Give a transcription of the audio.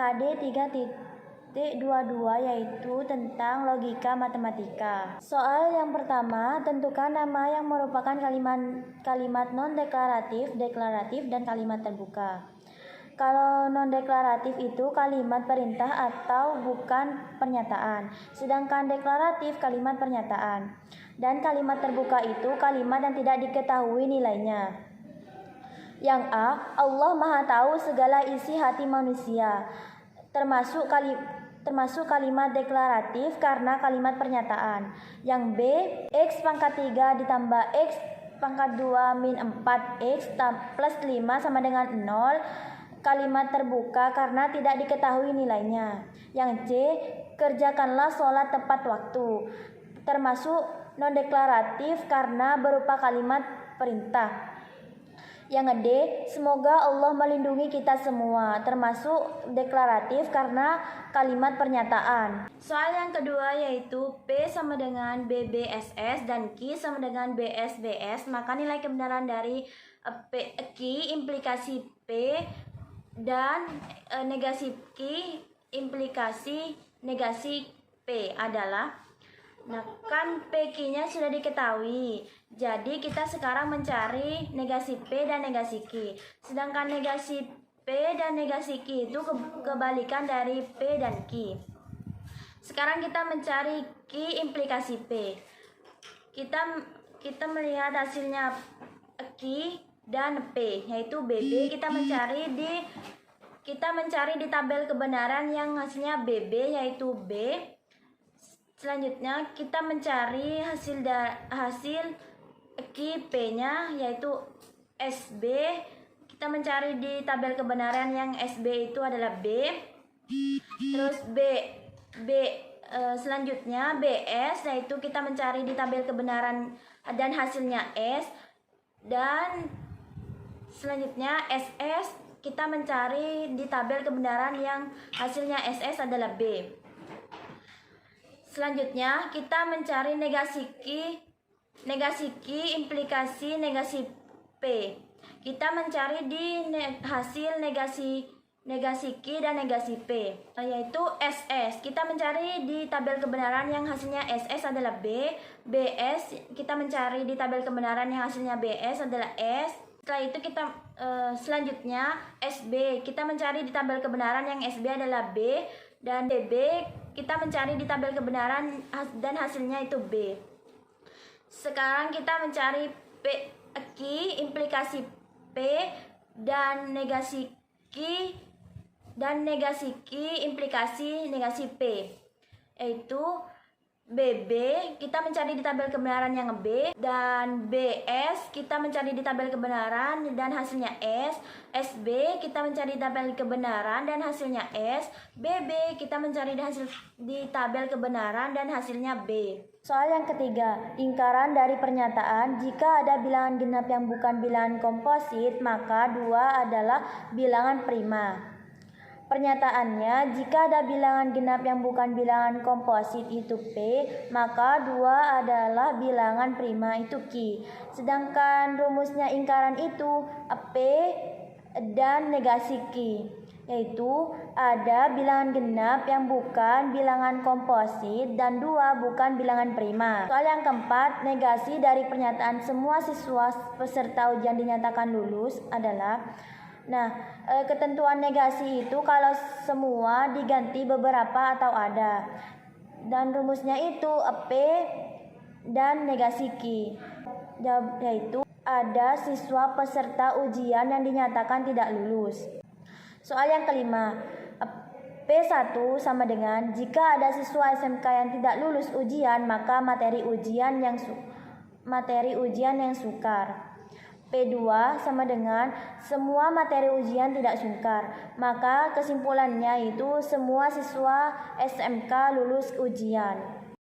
KD 3.22 yaitu tentang logika matematika. Soal yang pertama, tentukan nama yang merupakan kalimat non-deklaratif, deklaratif, dan kalimat terbuka. Kalau non-deklaratif itu kalimat perintah atau bukan pernyataan, sedangkan deklaratif kalimat pernyataan. Dan kalimat terbuka itu kalimat yang tidak diketahui nilainya. Yang A, Allah Maha Tahu segala isi hati manusia, termasuk kalimat deklaratif karena kalimat pernyataan. Yang B, X pangkat 3 ditambah X pangkat 2 min 4X plus 5 sama dengan 0, kalimat terbuka karena tidak diketahui nilainya. Yang C, kerjakanlah sholat tepat waktu, termasuk non-deklaratif karena berupa kalimat perintah. Yang D, semoga Allah melindungi kita semua, termasuk deklaratif karena kalimat pernyataan. Soal yang kedua yaitu P sama dengan BBSS dan Q sama dengan BSBS, maka nilai kebenaran dari Q implikasi P dan negasi Q implikasi negasi P adalah, nah kan PQ-nya sudah diketahui, jadi kita sekarang mencari negasi P dan negasi Q. Sedangkan negasi P dan negasi Q itu kebalikan dari P dan Q. Sekarang kita mencari Q implikasi P. Kita melihat hasilnya Q dan P, yaitu BB. Kita mencari di tabel kebenaran yang hasilnya BB yaitu B. Selanjutnya kita mencari hasil Q P-nya yaitu SB. Kita mencari di tabel kebenaran yang SB itu adalah B. Terus selanjutnya BS yaitu kita mencari di tabel kebenaran dan hasilnya S. Dan selanjutnya SS kita mencari di tabel kebenaran yang hasilnya SS adalah B. Selanjutnya kita mencari negasi Q implikasi negasi P. Kita mencari di hasil negasi Q dan negasi P, yaitu SS. Kita mencari di tabel kebenaran yang hasilnya SS adalah B. BS kita mencari di tabel kebenaran yang hasilnya BS adalah S. Setelah itu kita selanjutnya SB kita mencari di tabel kebenaran yang SB adalah B, dan BB kita mencari di tabel kebenaran dan hasilnya itu B. Sekarang kita mencari Q implikasi P dan negasi Q implikasi negasi P, yaitu BB kita mencari di tabel kebenaran yang B, dan BS kita mencari di tabel kebenaran dan hasilnya S. SB kita mencari di tabel kebenaran dan hasilnya S. BB kita mencari di tabel kebenaran dan hasilnya B. Soal yang ketiga, lingkaran dari pernyataan. Jika ada bilangan genap yang bukan bilangan komposit, maka 2 adalah bilangan prima. Pernyataannya, jika ada bilangan genap yang bukan bilangan komposit itu P, maka 2 adalah bilangan prima itu Q. Sedangkan rumusnya lingkaran itu P dan negasi Q, yaitu ada bilangan genap yang bukan bilangan komposit dan 2 bukan bilangan prima. Soal yang keempat, negasi dari pernyataan semua siswa peserta ujian dinyatakan lulus adalah, ketentuan negasi itu kalau semua diganti beberapa atau ada, dan rumusnya itu P dan negasi Q, yaitu ada siswa peserta ujian yang dinyatakan tidak lulus. Soal yang kelima, P1 sama dengan jika ada siswa SMK yang tidak lulus ujian, maka materi ujian yang sukar. P2 sama dengan semua materi ujian tidak sungkar, maka kesimpulannya itu semua siswa SMK lulus ujian.